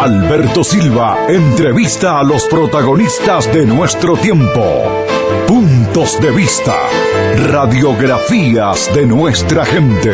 Alberto Silva entrevista a los protagonistas de nuestro tiempo. Puntos de vista. Radiografías de nuestra gente.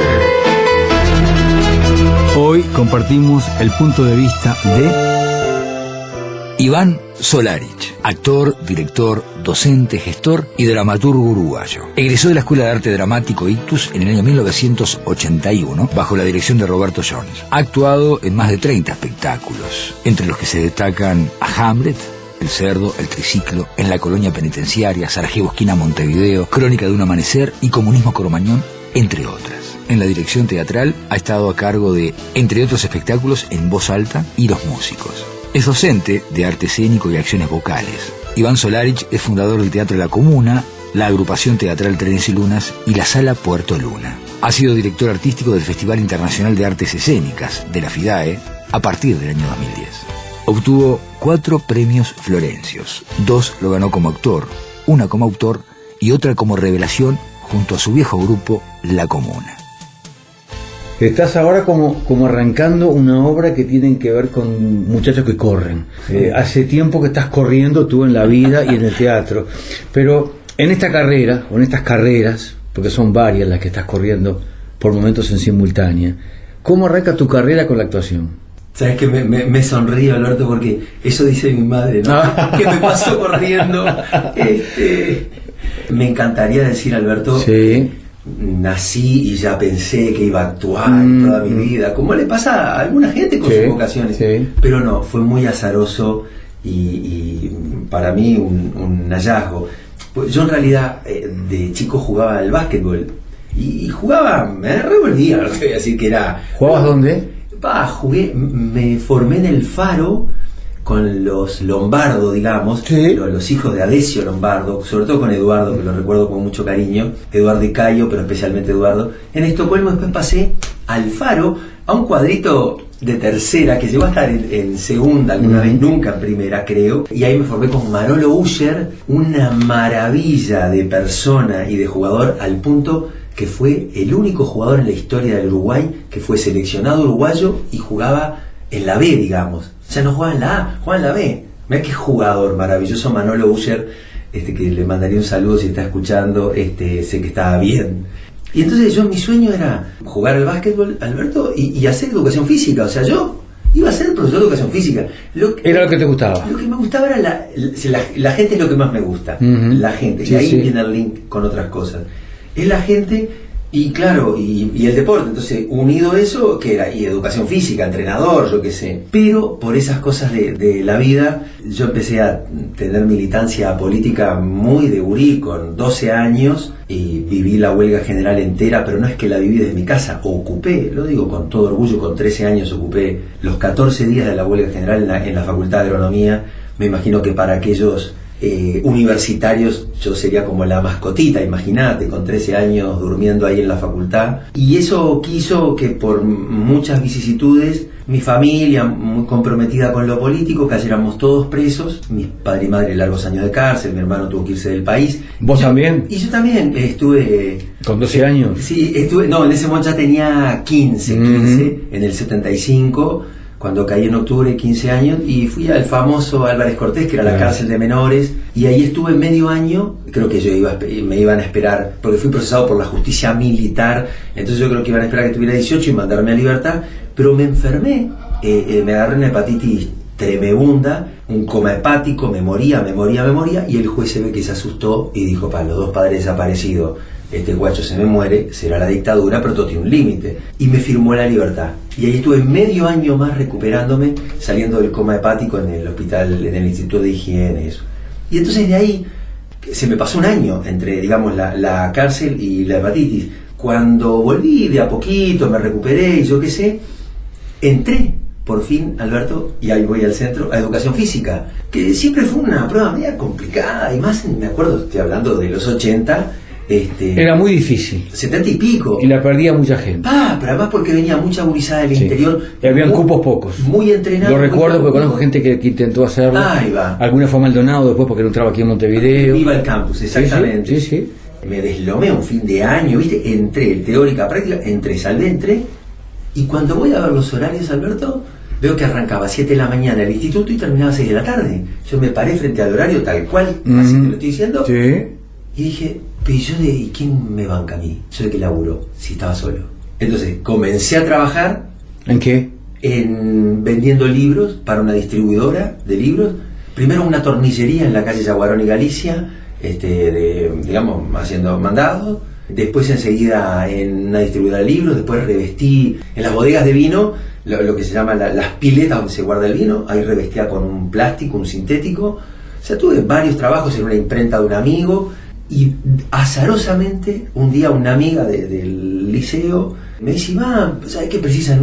Hoy compartimos el punto de vista de Iván Solarich, actor, director, docente, gestor y dramaturgo uruguayo. Egresó de la Escuela de Arte Dramático Ictus en el año 1981 bajo la dirección de Roberto Jones. Ha actuado en más de 30 espectáculos, entre los que se destacan a Hamlet, El Cerdo, El Triciclo, En la Colonia Penitenciaria, Sarajevo esquina Montevideo, Crónica de un Amanecer y Comunismo Cromañón, entre otras. En la dirección teatral ha estado a cargo de, entre otros espectáculos, En Voz Alta y Los Músicos. Es docente de arte escénico y acciones vocales. Iván Solarich es fundador del Teatro La Comuna, la agrupación teatral Trenes y Lunas y la Sala Puerto Luna. Ha sido director artístico del Festival Internacional de Artes Escénicas, de la FIDAE, a partir del año 2010. Obtuvo 4 premios Florencios. 2 lo ganó como actor, una como autor y otra como revelación junto a su viejo grupo La Comuna. Estás ahora como arrancando una obra que tiene que ver con muchachos que corren. Hace tiempo que estás corriendo tú en la vida y en el teatro. Pero en esta carrera, o en estas carreras, porque son varias las que estás corriendo por momentos en simultánea, ¿cómo arranca tu carrera con la actuación? Sabes que me sonrío, Alberto, porque eso dice mi madre, ¿no? Que me pasó corriendo. Me encantaría decir, Alberto, sí, nací y ya pensé que iba a actuar toda mi vida, como le pasa a alguna gente con sus vocaciones, pero no, fue muy azaroso y para mí un hallazgo. Pues yo en realidad de chico jugaba al básquetbol y jugaba, me revolvía, no sé decir que era. ¿Jugabas dónde? Jugué, me formé en el Faro con los Lombardo, digamos, los hijos de Adesio Lombardo, sobre todo con Eduardo, que lo recuerdo con mucho cariño, Eduardo y Cayo, pero especialmente Eduardo. En Estocolmo después pasé al Faro, a un cuadrito de tercera, que llegó a estar en segunda alguna vez, nunca en primera, creo, y ahí me formé con Manolo Usher, una maravilla de persona y de jugador, al punto que fue el único jugador en la historia del Uruguay que fue seleccionado uruguayo y jugaba en la B, digamos. O sea, no jugaba en la A, jugaba en la B. Mirá qué jugador maravilloso, Manolo Usher, que le mandaría un saludo si está escuchando, sé que estaba bien. Y entonces mi sueño era jugar al básquetbol, Alberto, y hacer educación física. O sea, yo iba a ser profesor de educación física. ¿Era lo que te gustaba? Lo que me gustaba era la gente, es lo que más me gusta. La gente, y ahí viene el link con otras cosas. Es la gente y claro, y el deporte. Entonces, unido eso, que era y educación física, entrenador, yo qué sé. Pero por esas cosas de la vida, yo empecé a tener militancia política muy de gurí, con 12 años, y viví la huelga general entera, pero no es que la viví desde mi casa, ocupé, lo digo con todo orgullo, con 13 años ocupé los 14 días de la huelga general en la Facultad de Agronomía. Me imagino que para aquellos universitarios yo sería como la mascotita, imagínate, con 13 años durmiendo ahí en la facultad. Y eso quiso que por muchas vicisitudes, mi familia muy comprometida con lo político, cayéramos todos presos, mi padre y madre largos años de cárcel, mi hermano tuvo que irse del país. ¿Vos también? Y yo también estuve... ¿Con 12 años? Sí, no, en ese momento ya tenía 15, en el 75, cuando caí en octubre, 15 años, y fui al famoso Álvarez Cortés, que era la cárcel de menores, y ahí estuve medio año. Creo que me iban a esperar, porque fui procesado por la justicia militar, entonces yo creo que iban a esperar que tuviera 18 y mandarme a libertad, pero me enfermé, me agarré una hepatitis tremenda, un coma hepático, me moría, y el juez se ve que se asustó y dijo: para los 2 padres desaparecidos, este guacho se me muere, será la dictadura, pero todo tiene un límite. Y me firmó la libertad. Y ahí estuve medio año más recuperándome, saliendo del coma hepático en el hospital, en el Instituto de Higiene, eso. Y entonces de ahí se me pasó un año entre, digamos, la cárcel y la hepatitis. Cuando volví de a poquito, me recuperé y yo qué sé, entré por fin, Alberto, y ahí voy al centro, a educación física, que siempre fue una prueba media complicada, y más, me acuerdo, estoy hablando de los 80, era muy difícil. 70 y pico. Y la perdía mucha gente. Pero además porque venía mucha gurizada del interior. Y habían cupos pocos. Muy entrenados. Lo recuerdo porque conozco gente que intentó hacerlo. Ahí va. Alguna fue a Maldonado después porque no entraba aquí en Montevideo. Iba al campus, exactamente. Sí. Me deslomé un fin de año, ¿viste? Entré, teórica, práctica, entré. Y cuando voy a ver los horarios, Alberto, veo que arrancaba a 7 de la mañana el instituto y terminaba a 6 de la tarde. Yo me paré frente al horario tal cual, así te lo estoy diciendo. Sí. Y dije, pero yo ¿y quién me banca a mí? ¿Yo de qué laburo? Si estaba solo. Entonces comencé a trabajar. ¿En qué? Vendiendo libros para una distribuidora de libros. Primero una tornillería en la calle Yaguarón y Galicia, digamos, haciendo mandados. Después enseguida en una distribuidora de libros. Después revestí en las bodegas de vino, lo que se llama las piletas donde se guarda el vino. Ahí revestía con un plástico, un sintético. O sea, tuve varios trabajos en una imprenta de un amigo. Y azarosamente, un día una amiga del liceo me dice, Iván, ¿sabes qué precisan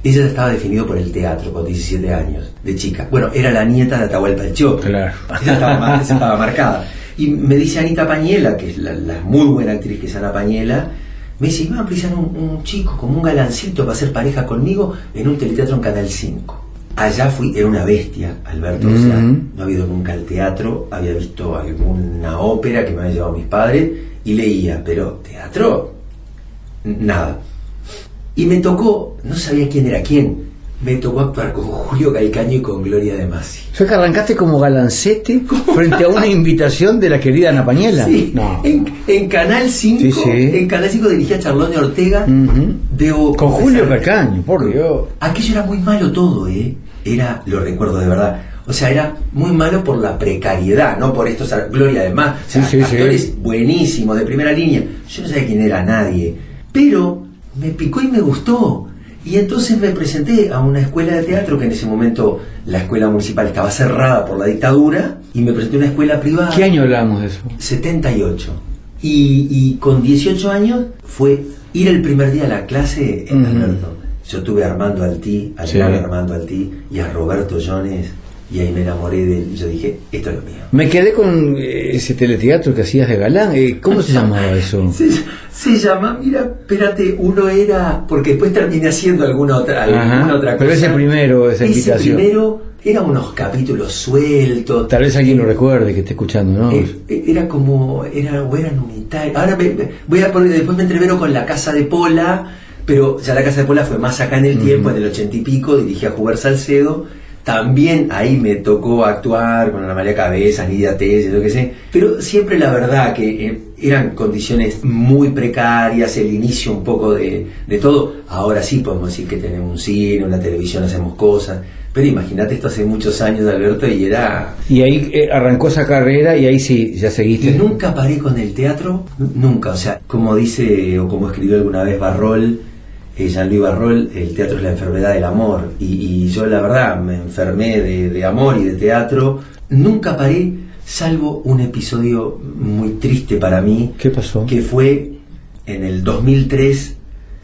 Ella estaba definido por el teatro con 17 años, de chica. Bueno, era la nieta de Atahualpa el Chope. Claro. Esa estaba marcada. Y me dice Anita Pañela, que es la muy buena actriz que es Ana Pañela, me dice, Iván, precisan un chico como un galancito para hacer pareja conmigo en un teleteatro en Canal 5. Allá era una bestia, Alberto, o sea, no había ido nunca al teatro, había visto alguna ópera que me habían llevado mis padres y leía, pero teatro, nada. Y me tocó, no sabía quién era quién, me tocó actuar con Julio Calcaño y con Gloria de Masi. ¿Fue que arrancaste como galancete frente a una invitación de la querida Ana Pañela? Sí, no. en Canal 5, sí, sí. En Canal 5 dirigía Charlone Ortega. Con Julio Calcaño, por Dios. Aquello era muy malo todo, lo recuerdo de verdad. O sea, era muy malo por la precariedad, no por estos. Gloria además, o sea, actores buenísimos, de primera línea. Yo no sabía quién era nadie, pero me picó y me gustó. Y entonces me presenté a una escuela de teatro, que en ese momento la escuela municipal estaba cerrada por la dictadura, y me presenté a una escuela privada. ¿Qué año hablamos de eso? 78. Y con 18 años fue ir el primer día a la clase en Alberto. Yo tuve a Armando Altí, Armando Altí, y a Roberto Jones, y ahí me enamoré de él. Y yo dije, esto es lo mío. Me quedé con ese teleteatro que hacías de galán. ¿Cómo se llamaba eso? Se llama, mira, espérate, uno era, porque después terminé haciendo alguna otra cosa. Pero ese primero, esa invitación. Ese primero eran unos capítulos sueltos. Tal vez alguien lo recuerde que esté escuchando, ¿no? Era como, eran unitarios. Ahora voy a poner, después me entrevero con La Casa de Pola, pero ya La Casa de Pola fue más acá en el tiempo, en el 80 y pico, dirigí a Juber Salcedo. También ahí me tocó actuar con Ana María Cabezas, Lidia Telles, lo que sé, pero siempre la verdad que eran condiciones muy precarias, el inicio un poco de todo. Ahora sí podemos decir que tenemos un cine, una televisión, hacemos cosas, pero imagínate, esto hace muchos años, Alberto, y era... Y ahí arrancó esa carrera y ahí sí, ya seguiste. Y nunca paré con el teatro, nunca, o sea, como dice o como escribió alguna vez Barrol, Jean-Louis Barrol, el teatro es la enfermedad del amor, y yo la verdad me enfermé de amor y de teatro. Nunca paré, salvo un episodio muy triste para mí. ¿Qué pasó? Que fue en el 2003,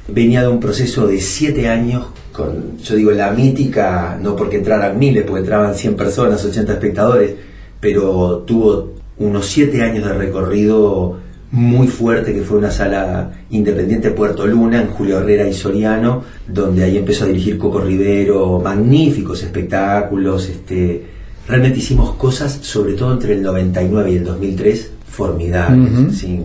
venía de un proceso de 7 años con, yo digo, la mítica, no porque entraran miles, porque entraban 100 personas, 80 espectadores, pero tuvo unos 7 años de recorrido muy fuerte, que fue una sala independiente Puerto Luna, en Julio Herrera y Soriano, donde ahí empezó a dirigir Coco Rivero, magníficos espectáculos. Realmente hicimos cosas, sobre todo entre el 99 y el 2003, formidables, sin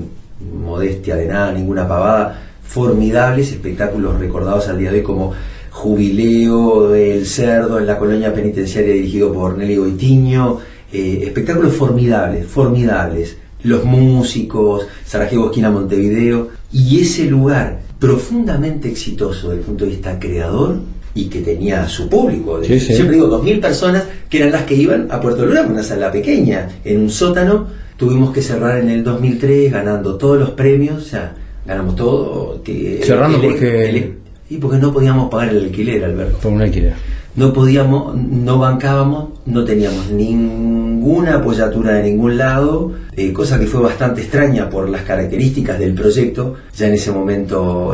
modestia de nada, ninguna pavada, formidables espectáculos recordados al día de hoy, como Jubileo del Cerdo en la colonia penitenciaria, dirigido por Nelly Goitiño. Espectáculos formidables. Los músicos, Sarajevo esquina Montevideo, y ese lugar profundamente exitoso desde el punto de vista creador, y que tenía su público. Siempre digo, 2.000 personas que eran las que iban a Puerto Luna, una sala pequeña, en un sótano. Tuvimos que cerrar en el 2003 ganando todos los premios, o sea, ganamos todo. Cerrando porque no podíamos pagar el alquiler, Alberto. Por un alquiler. No podíamos, no bancábamos, no teníamos ninguna apoyatura de ningún lado, cosa que fue bastante extraña por las características del proyecto. Ya en ese momento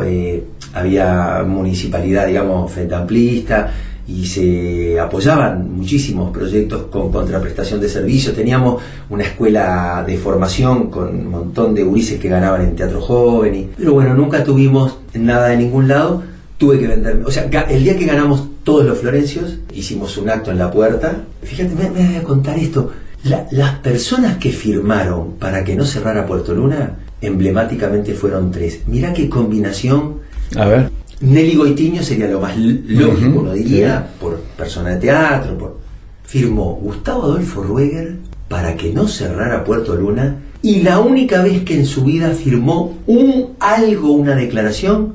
había municipalidad, digamos, frente amplista, y se apoyaban muchísimos proyectos con contraprestación de servicios. Teníamos una escuela de formación con un montón de gurises que ganaban en teatro joven, pero bueno, nunca tuvimos nada de ningún lado. Tuve que venderme, o sea, el día que ganamos todos los Florencios, hicimos un acto en la puerta. Fíjate, me voy a contar esto. Las personas que firmaron para que no cerrara Puerto Luna, emblemáticamente fueron 3. Mirá qué combinación. A ver. Nelly Goitiño sería lo más lógico, uno diría, por persona de teatro. Firmó Gustavo Adolfo Rueger para que no cerrara Puerto Luna, y la única vez que en su vida firmó una declaración,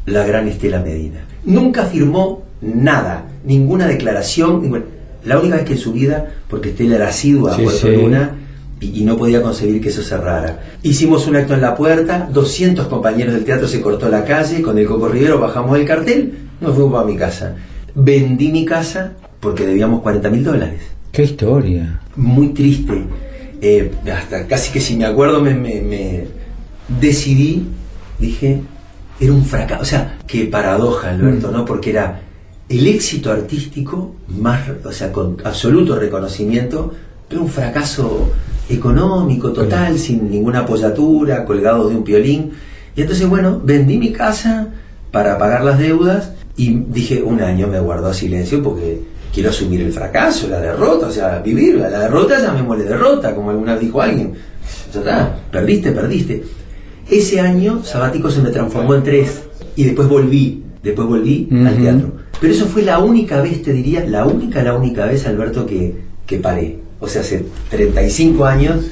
la gran Estela Medina. Nunca firmó nada, ninguna declaración, la única vez que en su vida, porque Estela era asidua a Puerto Luna, y no podía concebir que eso cerrara. Hicimos un acto en la puerta, 200 compañeros del teatro, se cortó la calle, con el Coco Rivero bajamos el cartel, nos fuimos para mi casa. Vendí mi casa porque debíamos $40.000. ¡Qué historia! Muy triste. Hasta casi que si me acuerdo me decidí, dije, era un fracaso. O sea, qué paradoja, Alberto, ¿no? Porque era el éxito artístico más, o sea, con absoluto reconocimiento, pero un fracaso económico total, sin ninguna apoyatura, colgado de un piolín. Y entonces, bueno, vendí mi casa para pagar las deudas y dije, un año me guardo a silencio porque quiero asumir el fracaso, la derrota, o sea, vivir. La derrota llamémosle derrota, como alguna vez dijo alguien. Ya está, perdiste. Ese año sabático se me transformó en 3 y después volví al teatro. Pero eso fue la única vez, te diría, la única vez, Alberto, que paré. O sea, hace 35 años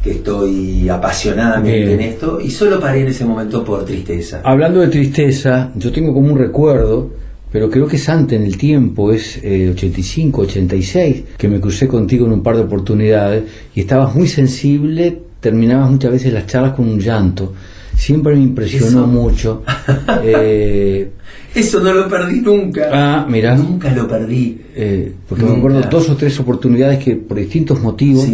que estoy apasionadamente en esto, y solo paré en ese momento por tristeza. Hablando de tristeza, yo tengo como un recuerdo, pero creo que es antes en el tiempo, es 85, 86, que me crucé contigo en un par de oportunidades y estabas muy sensible, terminabas muchas veces las charlas con un llanto. Siempre me impresionó mucho. Eso no lo perdí nunca. Ah, mira. Nunca lo perdí. Porque me acuerdo 2 o 3 oportunidades que por distintos motivos,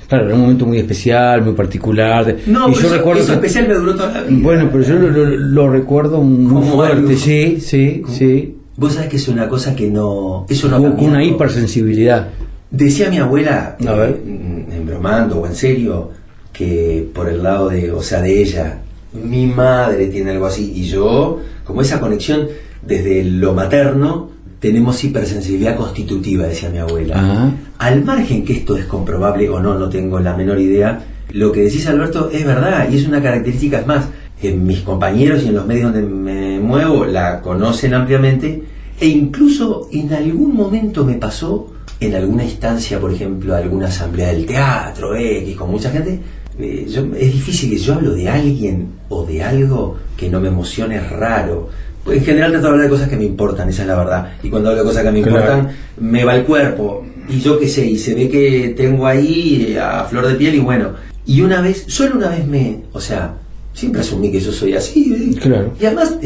claro, era un momento muy especial, muy particular. No, y yo recuerdo eso especial me duró toda la vida. Bueno, pero yo lo recuerdo muy fuerte, sí. Vos sabés que es una cosa que no... Eso no con una hipersensibilidad. Decía mi abuela, en bromando o en serio, que por el lado de ella, mi madre tiene algo así, y yo, como esa conexión desde lo materno, tenemos hipersensibilidad constitutiva, decía mi abuela. Al margen que esto es comprobable o no tengo la menor idea, lo que decís, Alberto, es verdad, y es una característica. Es más, mis compañeros y en los medios donde me muevo la conocen ampliamente, e incluso en algún momento me pasó, en alguna instancia, por ejemplo, alguna asamblea del teatro X con mucha gente, es difícil que yo hablo de alguien o de algo que no me emocione, es raro. Pues en general trato de hablar de cosas que me importan, esa es la verdad, y cuando hablo de cosas que me importan, me va el cuerpo, y yo qué sé, y se ve que tengo ahí a flor de piel, y bueno, y solo una vez siempre asumí que yo soy así, y además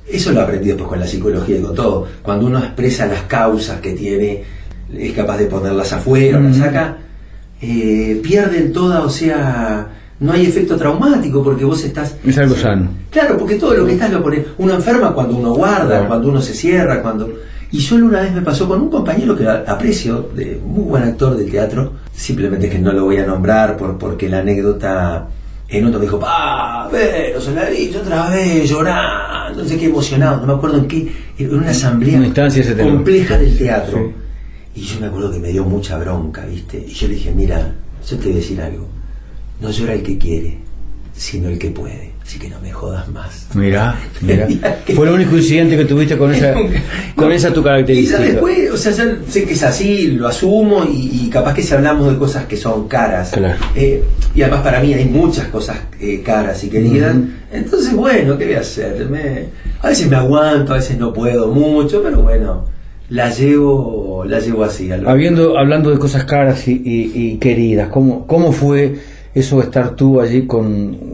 eso lo aprendí después con la psicología y con todo. Cuando uno expresa las causas que tiene, es capaz de ponerlas afuera, las saca, pierden toda, no hay efecto traumático porque vos estás... Es algo sano. Claro, porque todo lo que estás lo pones... Uno enferma cuando uno guarda, cuando uno se cierra, Y solo una vez me pasó con un compañero que aprecio, de muy buen actor del teatro, simplemente que no lo voy a nombrar porque la anécdota... En otro me dijo, pero Solarich, otra vez llorando, no sé qué, emocionado, no me acuerdo en una asamblea compleja del teatro. Y yo me acuerdo que me dio mucha bronca, ¿viste? Y yo le dije, mira, yo te voy a decir algo, no llora el que quiere, sino el que puede, así que no me jodas más. Mirá. Fue el único incidente que tuviste con esa tu característica. Y ya después, ya sé que es así, lo asumo, y capaz que si hablamos de cosas que son caras, y además para mí hay muchas cosas caras y queridas, entonces bueno, ¿qué voy a hacer? A veces me aguanto, a veces no puedo mucho, pero bueno, la llevo así. Hablando de cosas caras y queridas, ¿cómo fue eso de estar tú allí con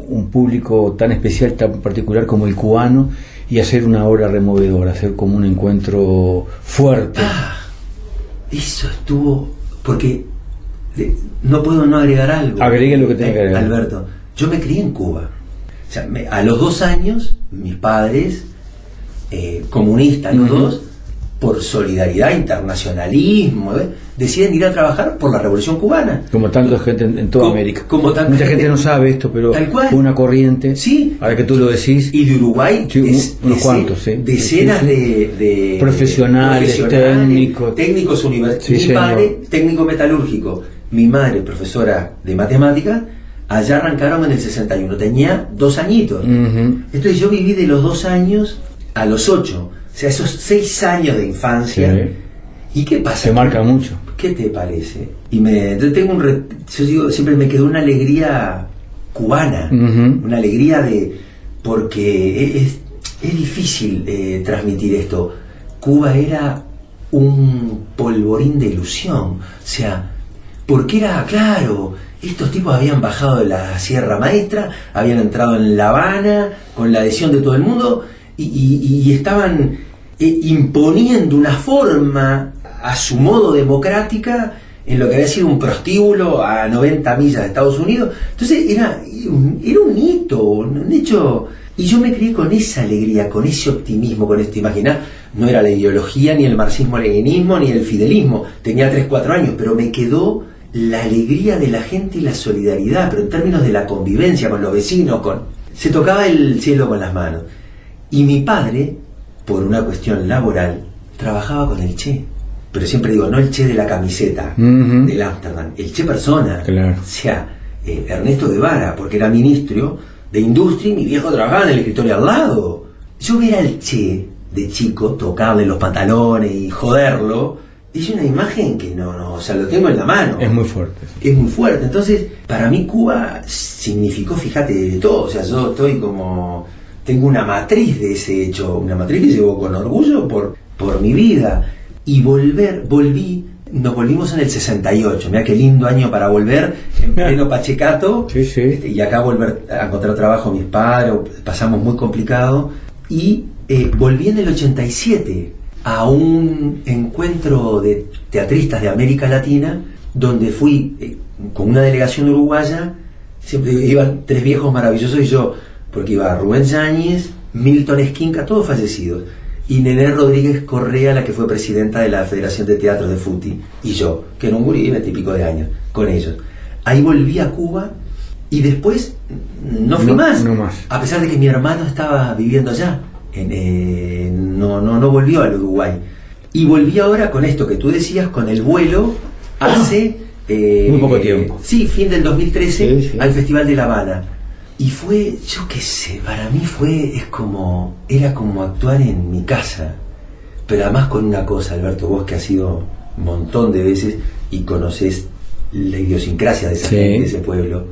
un público tan especial, tan particular como el cubano, y hacer una obra removedora, hacer como un encuentro fuerte? Eso estuvo, porque no puedo no agregar algo. Agregue lo que tenga que agregar. Alberto, yo me crié en Cuba. O sea, a los 2 años, mis padres, comunistas los dos, por solidaridad, internacionalismo, deciden ir a trabajar por la Revolución Cubana. Como tanta gente en toda América. Mucha gente no sabe esto, pero fue una corriente, ahora que tú lo decís. Y de Uruguay, unos cuantos, decenas de profesionales, técnicos universitarios. Mi padre, técnico metalúrgico, mi madre, profesora de matemáticas. Allá arrancaron en el 61, tenía 2 añitos. Entonces yo viví de los 2 años a los 8. O sea, esos 6 años de infancia. Sí. ¿Y qué pasa? Se marca mucho. ¿Qué te parece? Yo tengo yo digo, siempre me quedó una alegría cubana, una alegría porque es difícil transmitir esto. Cuba era un polvorín de ilusión, o sea, porque era, claro, estos tipos habían bajado de la Sierra Maestra, habían entrado en La Habana con la adhesión de todo el mundo y estaban imponiendo una forma a su modo democrática en lo que había sido un prostíbulo a 90 millas de Estados Unidos. Entonces era un hito, un hecho. Y yo me crié con esa alegría, con ese optimismo, con esto. Imaginá, no era la ideología, ni el marxismo-leninismo, ni el fidelismo. Tenía 3, 4 años, pero me quedó la alegría de la gente y la solidaridad, pero en términos de la convivencia con los vecinos, se tocaba el cielo con las manos. Y mi padre, por una cuestión laboral, trabajaba con el Che. Pero siempre digo, no el Che de la camiseta del Ámsterdam, el Che persona. Claro. O sea, Ernesto Guevara, porque era ministro de Industria y mi viejo trabajaba en el escritorio al lado. Yo ver al Che de chico, tocarle los pantalones y joderlo, es una imagen que no, o sea, lo tengo en la mano. Es muy fuerte. Es muy fuerte. Entonces, para mí Cuba significó, fíjate, de todo. O sea, yo tengo una matriz de ese hecho, una matriz que llevo con orgullo por mi vida. Y nos volvimos en el 68, mirá qué lindo año para volver, en pleno Pachecato. Sí, sí. Y acá volver a encontrar trabajo mis padres, pasamos muy complicado. Y volví en el 87 a un encuentro de teatristas de América Latina, donde fui con una delegación uruguaya. Siempre iban 3 viejos maravillosos y yo, porque iba Rubén Yáñez, Milton Esquinca, todos fallecidos, y Nené Rodríguez Correa, la que fue presidenta de la Federación de Teatro de FUTI, y yo, que era un gurí de 20 y pico de años, con ellos. Ahí volví a Cuba y después no fui más, a pesar de que mi hermano estaba viviendo allá. No volvió al Uruguay. Y volví ahora con esto que tú decías, con el vuelo, hace... muy poco tiempo. Sí, fin del 2013, sí. Al Festival de La Habana. Y fue, yo qué sé, para mí era como actuar en mi casa. Pero además con una cosa, Alberto, vos que has ido un montón de veces y conocés la idiosincrasia de esa gente, de ese pueblo,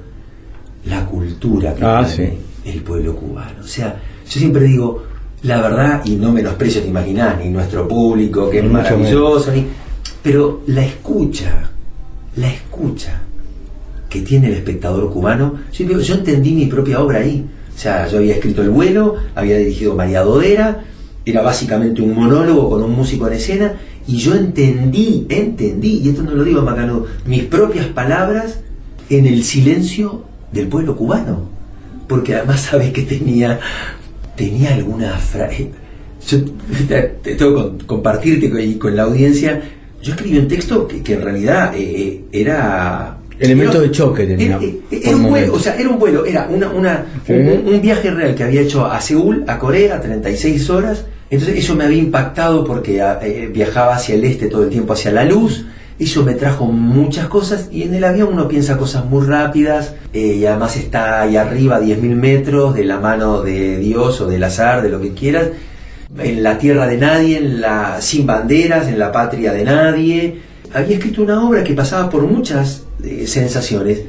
la cultura que tiene el pueblo cubano. O sea, yo siempre digo, la verdad, y no menosprecio, te imaginás, ni nuestro público, que es maravilloso, pero la escucha que tiene el espectador cubano. Yo entendí mi propia obra ahí. O sea, yo había escrito El vuelo, había dirigido María Dodera, era básicamente un monólogo con un músico en escena, y yo entendí, y esto no lo digo Macanudo, mis propias palabras en el silencio del pueblo cubano. Porque además sabes que tenía alguna frase. Yo tengo que compartirte con la audiencia. Yo escribí un texto que en realidad era... Elementos de choque tenía. Era un vuelo, era un viaje real que había hecho a Seúl, a Corea, 36 horas. Entonces eso me había impactado porque viajaba hacia el este todo el tiempo, hacia la luz. Eso me trajo muchas cosas, y en el avión uno piensa cosas muy rápidas, y además está ahí arriba a 10.000 metros, de la mano de Dios o del azar, de lo que quieras, en la tierra de nadie, sin banderas, en la patria de nadie. Había escrito una obra que pasaba por muchas sensaciones,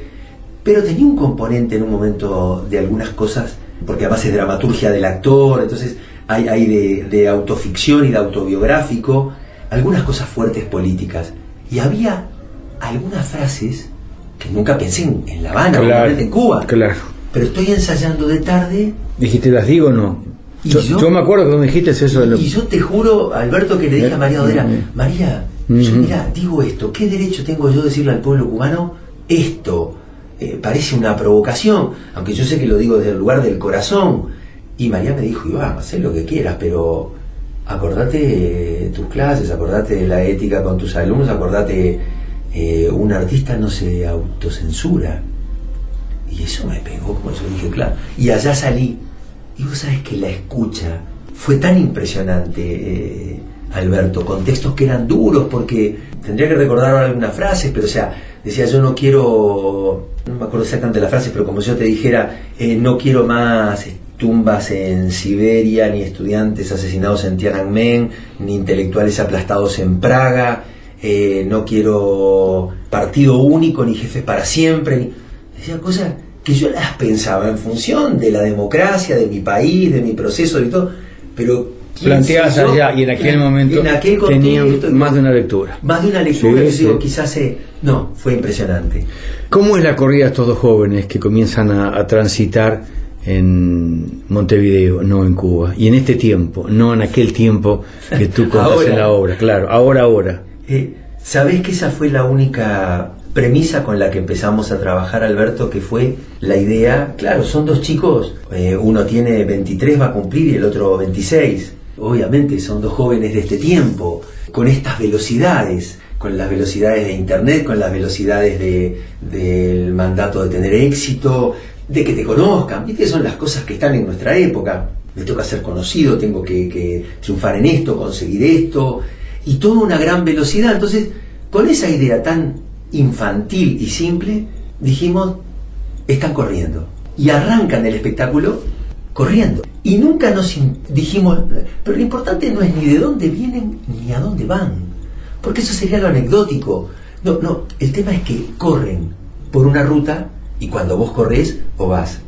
pero tenía un componente en un momento de algunas cosas, porque además es dramaturgia del actor, entonces hay de autoficción y de autobiográfico, algunas cosas fuertes políticas. Y había algunas frases que nunca pensé en La Habana, en Cuba. Claro. Pero estoy ensayando de tarde. Dijiste, ¿las digo o no? Yo me acuerdo cuando dijiste eso. Y yo te juro, Alberto, que le dije a María Dodera, María, yo mira, digo esto, ¿qué derecho tengo yo de decirle al pueblo cubano esto? Parece una provocación, aunque yo sé que lo digo desde el lugar del corazón. Y María me dijo, Iván, haz lo que quieras, pero acordate tus clases, acordate de la ética con tus alumnos, acordate, un artista no se autocensura. Y eso me pegó, como yo dije, claro. Y allá salí, y vos sabés que la escucha fue tan impresionante, Alberto, con textos que eran duros, porque tendría que recordar ahora algunas frases, pero o sea, decía, yo no quiero, no me acuerdo exactamente la frase, pero como yo te dijera, no quiero más tumbas en Siberia, ni estudiantes asesinados en Tiananmen, ni intelectuales aplastados en Praga, no quiero partido único, ni jefes para siempre. Decía cosas que yo las pensaba en función de la democracia, de mi país, de mi proceso y todo, pero planteadas allá y en aquel momento tenían más de una lectura. Más de una lectura, sí, digo, sí. quizás no, fue impresionante. ¿Cómo es la corrida de estos dos jóvenes que comienzan a transitar en Montevideo, no en Cuba? Y en este tiempo, no en aquel tiempo que tú contás en la obra, claro, ahora. ¿Sabés que esa fue la única premisa con la que empezamos a trabajar, Alberto? Que fue la idea, claro, son dos chicos, uno tiene 23, va a cumplir, y el otro 26. Obviamente son dos jóvenes de este tiempo, con estas velocidades, con las velocidades de internet, con las velocidades del mandato de tener éxito, de que te conozcan. ¿Viste? Son las cosas que están en nuestra época. Me toca ser conocido, tengo que triunfar en esto, conseguir esto, y toda una gran velocidad. Entonces, con esa idea tan infantil y simple, dijimos, están corriendo. Y arrancan el espectáculo corriendo. Y nunca nos dijimos, pero lo importante no es ni de dónde vienen ni a dónde van, porque eso sería lo anecdótico. No, el tema es que corren por una ruta, y cuando vos corres, o vas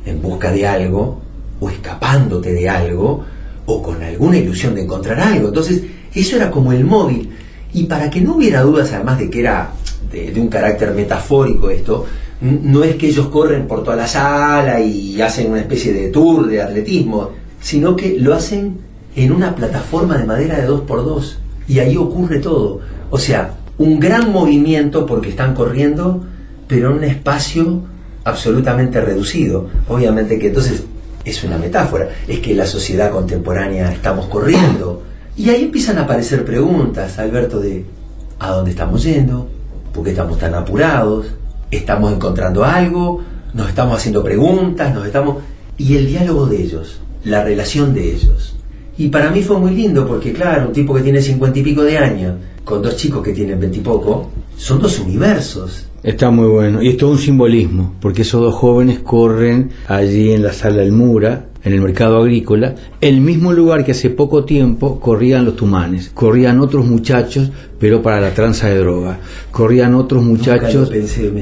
en busca de algo, o escapándote de algo, o con alguna ilusión de encontrar algo. Entonces, eso era como el móvil. Y para que no hubiera dudas, además de que era de un carácter metafórico esto, no es que ellos corren por toda la sala y hacen una especie de tour de atletismo, sino que lo hacen en una plataforma de madera de 2x2, y ahí ocurre todo. O sea, un gran movimiento porque están corriendo, pero en un espacio absolutamente reducido. Obviamente que entonces es una metáfora, es que la sociedad contemporánea estamos corriendo, y ahí empiezan a aparecer preguntas, Alberto, de ¿a dónde estamos yendo? ¿Por qué estamos tan apurados? ¿Estamos encontrando algo? ¿Nos estamos haciendo preguntas? Y el diálogo de ellos, la relación de ellos. Y para mí fue muy lindo porque, claro, un tipo que tiene 50 y pico de años, con dos chicos que tienen 20 y poco, son dos universos. Está muy bueno. Y es todo un simbolismo, porque esos dos jóvenes corren allí en la Sala del Mura, en el mercado agrícola, el mismo lugar que hace poco tiempo corrían los tumanes, corrían otros muchachos, pero para la tranza de droga, corrían otros muchachos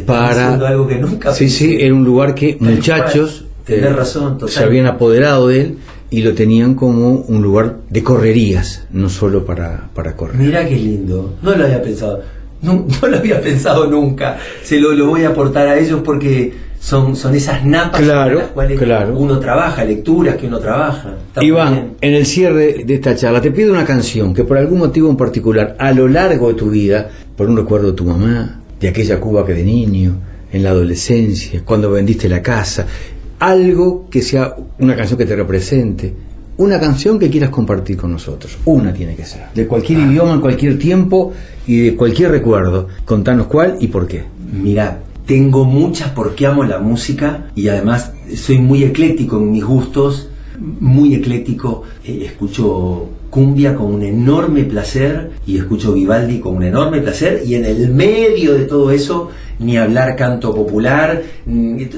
para algo que nunca pensé. Sí, era un lugar que muchachos tenés razón, se habían apoderado de él y lo tenían como un lugar de correrías, no solo para correr. Mirá qué lindo, no lo había pensado. No lo había pensado nunca. Se lo voy a aportar a ellos porque son esas napas, claro, con las cuales uno trabaja, lecturas que uno trabaja. Está Iván, en el cierre de esta charla te pido una canción que por algún motivo en particular, a lo largo de tu vida, por un recuerdo de tu mamá, de aquella Cuba que de niño, en la adolescencia, cuando vendiste la casa, algo que sea una canción que te represente, una canción que quieras compartir con nosotros. Una tiene que ser, de cualquier idioma, en cualquier tiempo y de cualquier recuerdo. Contanos cuál y por qué. Mirá, tengo muchas porque amo la música y además soy muy ecléctico en mis gustos, muy ecléctico. Escucho cumbia con un enorme placer y escucho Vivaldi con un enorme placer, y en el medio de todo eso, ni hablar canto popular,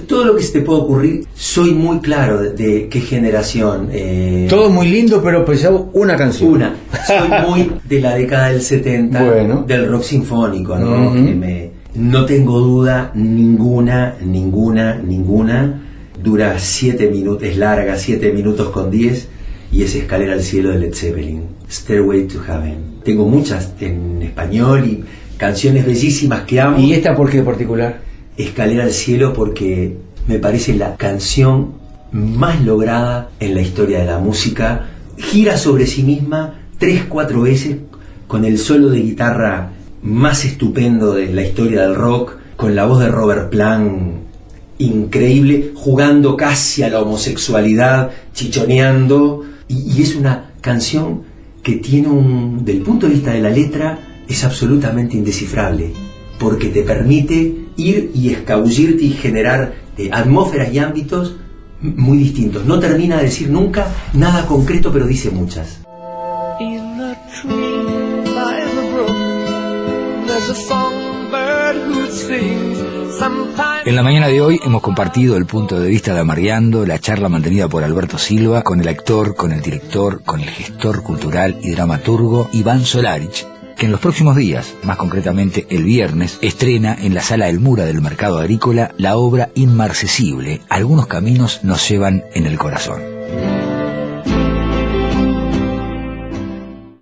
todo lo que se te puede ocurrir. Soy muy claro de qué generación. Todo muy lindo, pero pensaba una canción. Soy muy de la década del 70, bueno, del rock sinfónico, ¿no? Que no tengo duda ninguna. Dura 7 minutos, es larga, 7 minutos con 10, y es Escalera al cielo de Led Zeppelin, Stairway to Heaven. Tengo muchas en español y canciones bellísimas que amo. ¿Y esta por qué en particular? Escalera al cielo porque me parece la canción más lograda en la historia de la música. Gira sobre sí misma 3-4 veces, con el solo de guitarra más estupendo de la historia del rock, con la voz de Robert Plant increíble, jugando casi a la homosexualidad, chichoneando, y es una canción que tiene del punto de vista de la letra, es absolutamente indescifrable, porque te permite ir y escabullirte y generar atmósferas y ámbitos muy distintos. No termina de decir nunca nada concreto, pero dice muchas. In a tree by the brook, there's a songbird who sings. Sometimes En la mañana de hoy hemos compartido el punto de vista de Amareando, la charla mantenida por Alberto Silva con el actor, con el director, con el gestor cultural y dramaturgo Iván Solarich, que en los próximos días, más concretamente el viernes, estrena en la Sala del Mura del Mercado Agrícola la obra Inmarcesible, Algunos caminos nos llevan en el corazón.